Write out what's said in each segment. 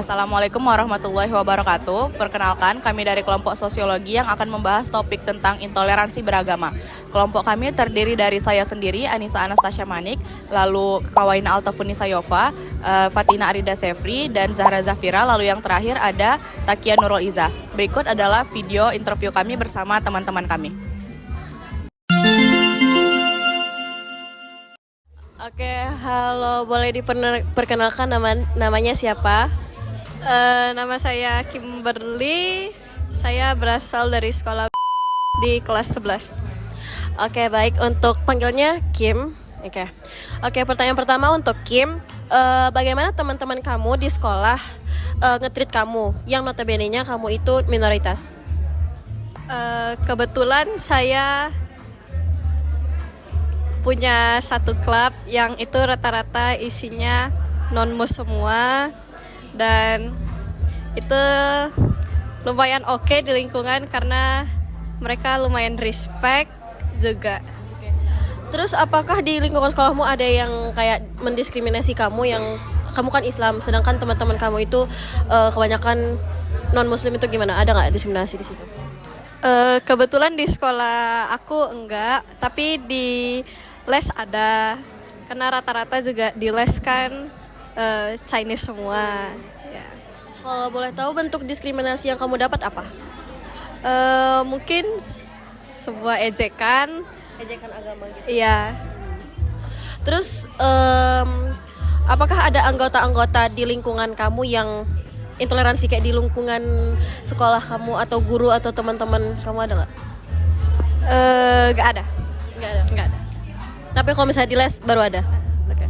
Assalamualaikum warahmatullahi wabarakatuh. Perkenalkan, kami dari kelompok sosiologi yang akan membahas topik tentang intoleransi beragama. Kelompok kami terdiri dari saya sendiri, Anissa Anastasia Manik, lalu Kawaina Altafunisa Yova, Fatina Arida Sefri, dan Zahra Zafira. Lalu yang terakhir ada Takia Nurul Iza. Berikut adalah video interview kami bersama teman-teman kami. Oke, halo, boleh diperkenalkan namanya siapa? Nama saya Kimberly, saya berasal dari sekolah di kelas 11. Oke, baik, untuk panggilnya Kim. Oke, pertanyaan pertama untuk Kim, bagaimana teman-teman kamu di sekolah nge-treat kamu, yang notabene-nya kamu itu minoritas? Kebetulan saya punya satu klub yang itu rata-rata isinya non-mus semua, dan itu lumayan oke di lingkungan karena mereka lumayan respect juga. Terus apakah di lingkungan sekolahmu ada yang kayak mendiskriminasi kamu, yang kamu kan Islam sedangkan teman-teman kamu itu kebanyakan non-muslim, itu gimana? Ada nggak diskriminasi di situ? Kebetulan di sekolah aku enggak, tapi di les ada, karena rata-rata juga di les kan Chinese semua ya. Kalau boleh tahu bentuk diskriminasi yang kamu dapat apa? Mungkin sebuah ejekan agama gitu. iya. Terus apakah ada anggota-anggota di lingkungan kamu yang intoleransi, kayak di lingkungan sekolah kamu atau guru atau teman-teman kamu, ada nggak? Nggak ada. Tapi kalau misalnya di les baru ada. Oke.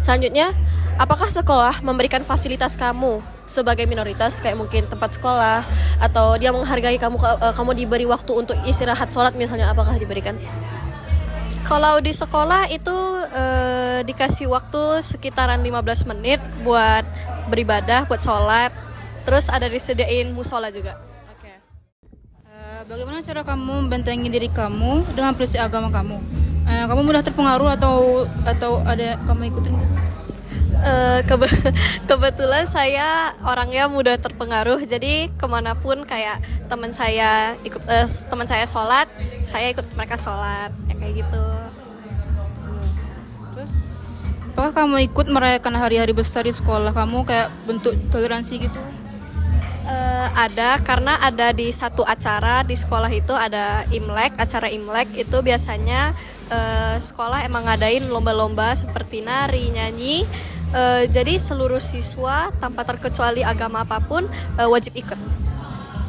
Selanjutnya, apakah sekolah memberikan fasilitas kamu sebagai minoritas, kayak mungkin tempat sekolah, atau dia menghargai kamu, kamu diberi waktu untuk istirahat sholat misalnya, apakah diberikan? Kalau di sekolah itu dikasih waktu sekitaran 15 menit buat beribadah, buat sholat. Terus ada disediain musola juga. Oke. Bagaimana cara kamu membentengi diri kamu dengan prinsip agama kamu? Kamu mudah terpengaruh atau ada kamu ikutin? Kebetulan saya orangnya mudah terpengaruh, jadi kemanapun kayak teman saya sholat, saya ikut mereka sholat, ya kayak gitu. Terus, apakah kamu ikut merayakan hari-hari besar di sekolah kamu, kayak bentuk toleransi gitu? Ada, karena ada di satu acara di sekolah itu ada acara Imlek itu biasanya sekolah emang ngadain lomba-lomba seperti nari, nyanyi. Jadi seluruh siswa tanpa terkecuali agama apapun wajib ikut.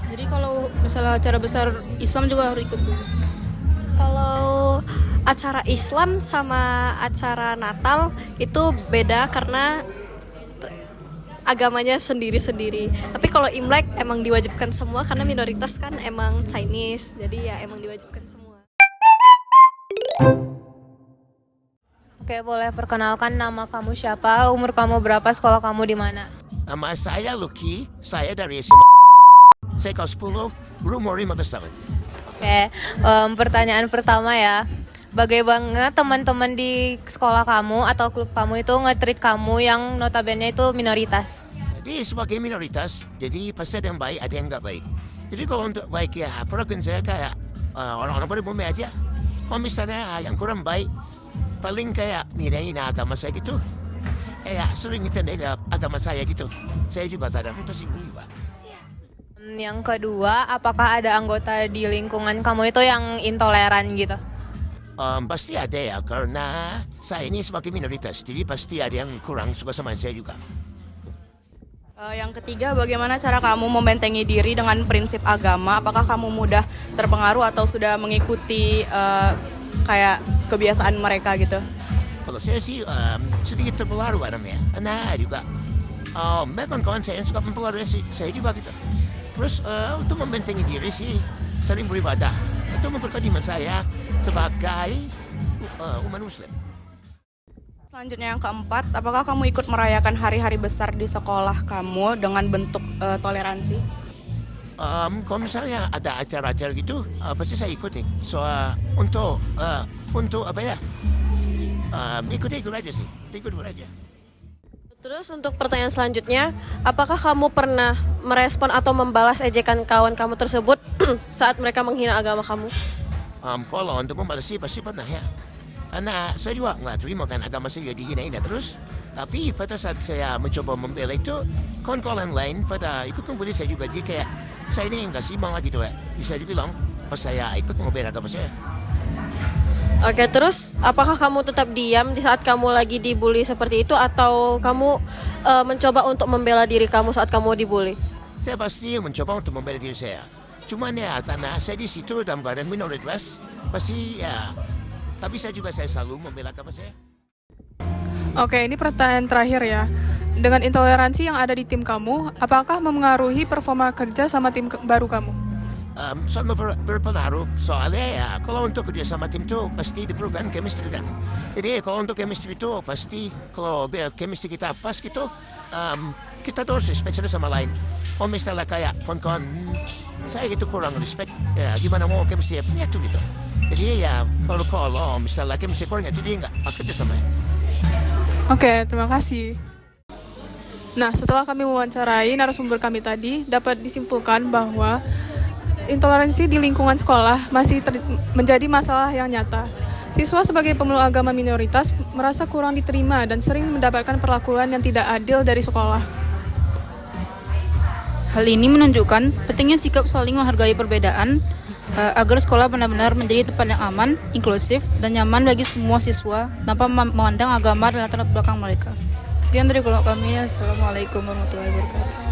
Jadi kalau misalnya acara besar Islam juga harus ikut tuh? Kalau acara Islam sama acara Natal itu beda karena agamanya sendiri-sendiri. Tapi kalau Imlek emang diwajibkan semua karena minoritas kan emang Chinese. Jadi ya emang diwajibkan semua. Oke, boleh perkenalkan nama kamu siapa, umur kamu berapa, sekolah kamu di mana? Nama saya Lucky, saya dari SMA. Saya kelas 10, berumur 15 tahun. Oke, pertanyaan pertama ya. Bagaimana teman-teman di sekolah kamu atau klub kamu itu nge-treat kamu yang notabene itu minoritas? Jadi sebagai minoritas, jadi pasti ada yang baik, ada yang nggak baik. Jadi kalau untuk baik ya, perlakuan saya kayak orang-orang pada umumnya aja. Kalau misalnya yang kurang baik, paling kayak nilainya agama saya gitu. Kayak sering ngecandai agama saya gitu. Saya juga sadar, itu sih juga. Yang kedua, apakah ada anggota di lingkungan kamu itu yang intoleran gitu? Pasti ada ya, karena saya ini sebagai minoritas, jadi pasti ada yang kurang suka sama saya juga. Yang ketiga, bagaimana cara kamu membentengi diri dengan prinsip agama? Apakah kamu mudah terpengaruh atau sudah mengikuti kayak kebiasaan mereka gitu? Kalau saya sih sedikit terpengaruh namanya. Nah juga, memang kawan saya yang suka mempengaruhi saya juga gitu. Terus untuk membentengi diri sih sering beribadah untuk memperkuat iman saya sebagai umat muslim. Selanjutnya yang keempat, apakah kamu ikut merayakan hari-hari besar di sekolah kamu dengan bentuk toleransi? Kalau misalnya ada acara-acara gitu, pasti saya ikutin. So untuk apa ya? Ikut aja sih, ikut aja. Terus untuk pertanyaan selanjutnya, apakah kamu pernah merespon atau membalas ejekan kawan kamu tersebut saat mereka menghina agama kamu? Kalau untuk membalas sih pasti pernah ya. Karena saya juga nggak terima kan agama saya dihina terus. Tapi pada saat saya mencoba membela itu, kawan-kawan lain pada ikut membeli saya juga. Jadi kayak saya ini nggak simbang lagi tuh ya. Bisa dibilang pas saya ikut membela agama saya. Oke, terus apakah kamu tetap diam di saat kamu lagi dibully seperti itu atau kamu mencoba untuk membela diri kamu saat kamu dibully? Saya pasti mencoba untuk membela diri saya. Cuman ya karena saya di situ dalam keadaan minoritas, pasti ya. Tapi saya selalu membela agama saya. Oke, ini pertanyaan terakhir ya. Dengan intoleransi yang ada di tim kamu, apakah memengaruhi performa kerja sama tim baru kamu? Sangat berpengaruh soalnya ya kalau untuk kerja sama tim itu pasti diperlukan chemistry kan. Jadi kalau untuk chemistry itu pasti kalau biar chemistry kita pas gitu, kita tuh harus respect satu sama lain. Kalau misalnya kayak kawan-kawan saya gitu kurang respect, ya gimana mau chemistry punya tuh gitu. Jadi ya kalau misalnya chemistry kurang jadi nggak kerja sama. Oke, terima kasih. Nah, setelah kami mewawancarai narasumber kami tadi, dapat disimpulkan bahwa intoleransi di lingkungan sekolah masih menjadi masalah yang nyata. Siswa sebagai pemeluk agama minoritas merasa kurang diterima dan sering mendapatkan perlakuan yang tidak adil dari sekolah. Hal ini menunjukkan pentingnya sikap saling menghargai perbedaan agar sekolah benar-benar menjadi tempat yang aman, inklusif, dan nyaman bagi semua siswa tanpa memandang agama dan latar belakang mereka. Sekian dari kelompok kami. Assalamualaikum warahmatullahi wabarakatuh.